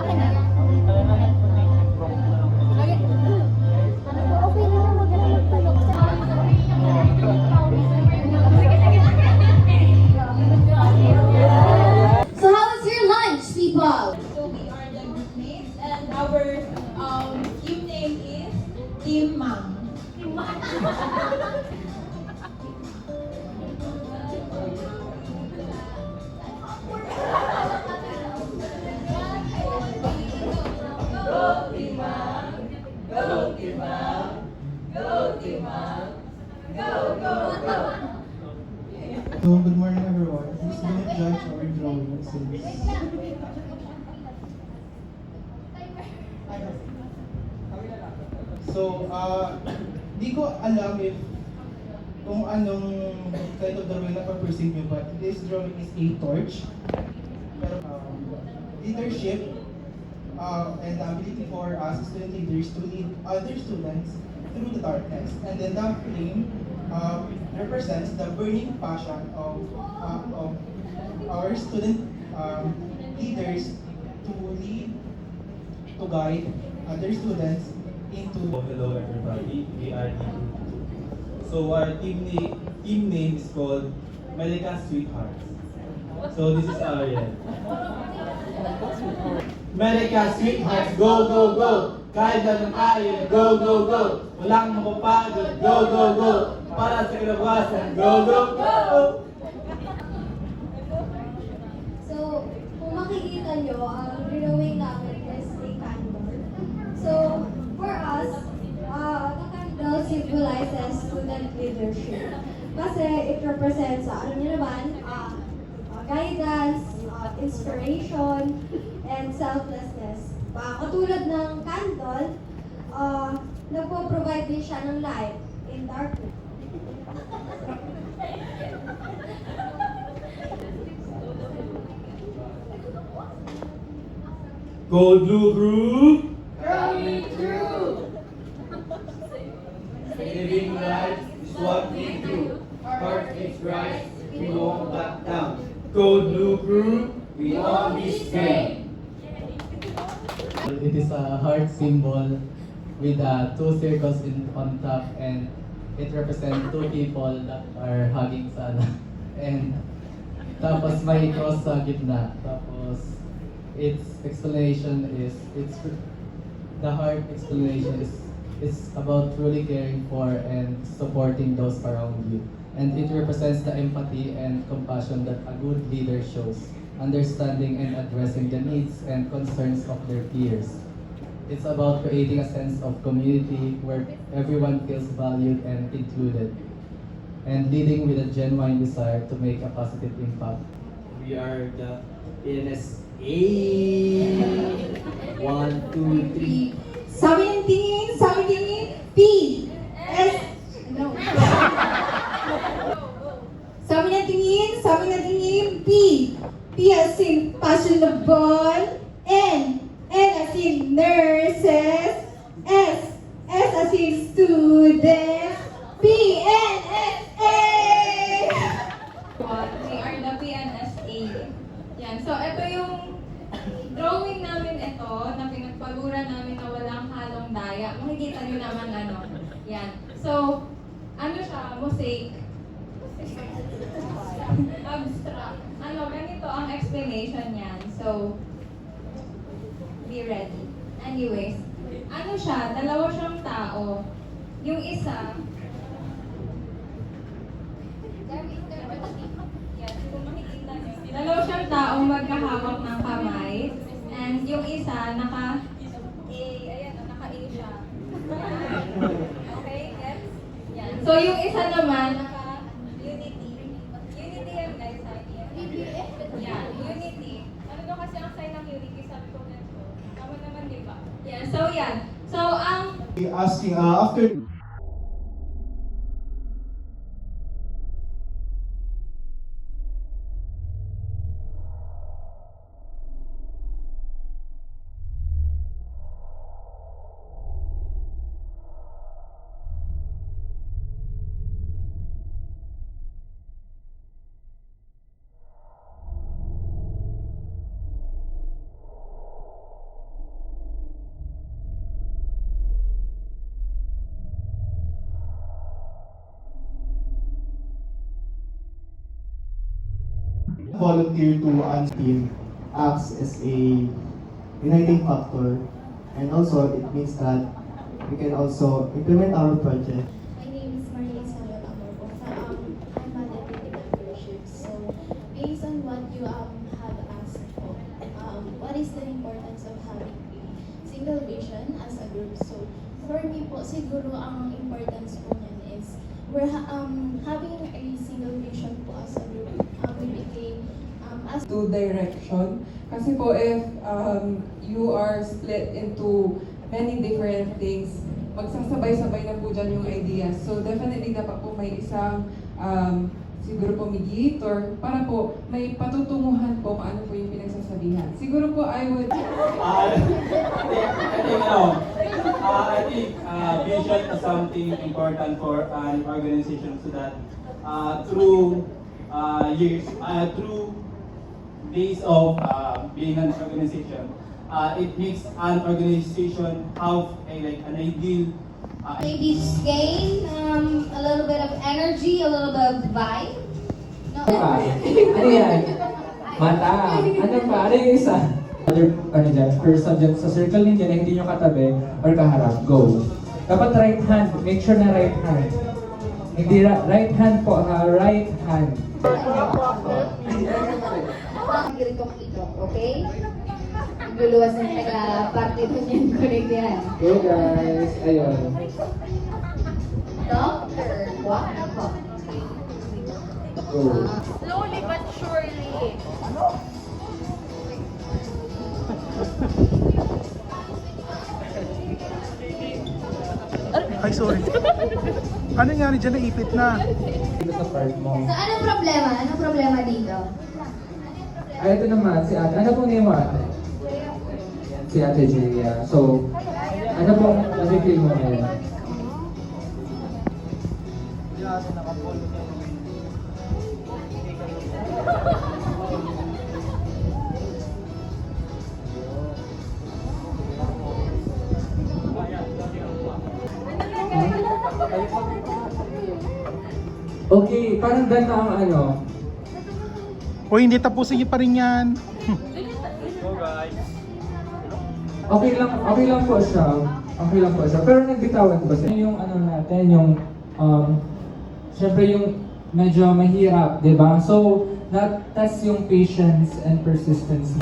So how was your lunch, people? So we are the groupmates and our team name is Team Mang. So, good morning everyone. Who's going to judge our drawing since... So, di ko alam if kung anong kind of drawing na pa-perceive nyo, but this drawing is a torch. Pero, leadership and the ability for us student leaders to lead other students through the darkness. And then the flame represents the burning passion of our student leaders to lead, to guide other students into... Hello everybody, we are the group 2. So our team name is called Melika Sweethearts. So this is Ariel. Melika Sweethearts, go, go, go! Kahit anong kaya, go, go, go! Walang mapapagod, go, go, go! Para sa kinabukasan, go, go, go! So, kung makikita nyo, ang drawing namin is a candle. So, for us, the candle symbolizes student leadership. Kasi it represents, ano nyo naman, guidance, inspiration, and selflessness. Katulad ng candle, nagpo-provide din siya ng light in darkness. Gold Blue Group! Coming through! Living life is what we do. Heart is right, we won't back down. Gold Blue Group, we on this train. It is a heart symbol with two circles on top, and it represents two people that are hugging sana. And tapos may cross sa gitna. Tapos its explanation is, the heart explanation is about truly caring for and supporting those around you. And it represents the empathy and compassion that a good leader shows, understanding and addressing the needs and concerns of their peers. It's about creating a sense of community where everyone feels valued and included, and leading with a genuine desire to make a positive impact. We are the NSA. 1, 2, 3. Sabi ng tingin, P, S, no. Sabi ng tingin, P. P as in fashionable, N as in nurses, S as in students, P, N, S, A! We are the PNSA. Yan. So, ito yung drawing namin ito na pinagpagura namin na walang halong daya. Makikita nyo naman ano. Yan. So, ano siya? Mosaic. Abstract. Ano, ganito ang explanation niyan. So, be ready. Anyways, ano siya? Dalawa siyang tao. Yung isa, yan, kung makikita nyo, dalawa siyang taong magkahawak ng kamay. And yung isa, naka-A siya. Okay, yes? Yan. So yung isa naman, naka-unity. Unity yan guys, sabi yan. Yan, unity. Ano daw kasi ang sign ng unity? Sabi ko ganito. Tama naman, di ba? Yan, so yan. So ang... Asking, after... volunteer to an team acts as a uniting factor, and also it means that we can also implement our project. My name is Maria Isabel Amorbosa. I'm a deputy membership. So, based on what you have asked for, what is the importance of having a single vision as a group? So, for me po, siguro ang importance po niyan is we're having a single vision po as a group. We became as to direction. Kasi po if you are split into many different things, magsasabay-sabay na po dyan yung ideas. So definitely dapat po may isang siguro po mediator para po may patutunguhan po kung ano po yung pinagsasabihan. Siguro po I would... I think vision is something important for an organization so that through days of being an organization, it makes an organization have an ideal. Maybe just gain a little bit of energy, a little bit of vibe. No. Ano yan? Mata. Ano pa? Ano yung isa? Other, person dyan sa circle ninyo na hindi nyo katabi or kaharap. Go. Dapat right hand. Make sure na right hand. Hindi right hand po ha. Right hand. Giritong ito, okay? Guluwas ng taga-party doon yan, connect yan. Okay guys. Ayun. Doctor, what? Go. Slowly but surely. Ay, sorry. Ano nangyari dyan? Naipit na. Dito sa part mo. So, anong problema? Anong problema dito? Ay, ito naman. Si ate. Ano pong name mo ate? Si ate Julia. So, ano pong nasi-feel mo ngayon? Okay, parang done na ang ano. O hindi, tapusin niyo pa rin yan. Okay lang po siya. Okay lang po siya. Pero nagbitawan ba siya? Yung ano natin, yung syempre yung medyo mahirap, 'di ba? So, that test yung patience and persistence.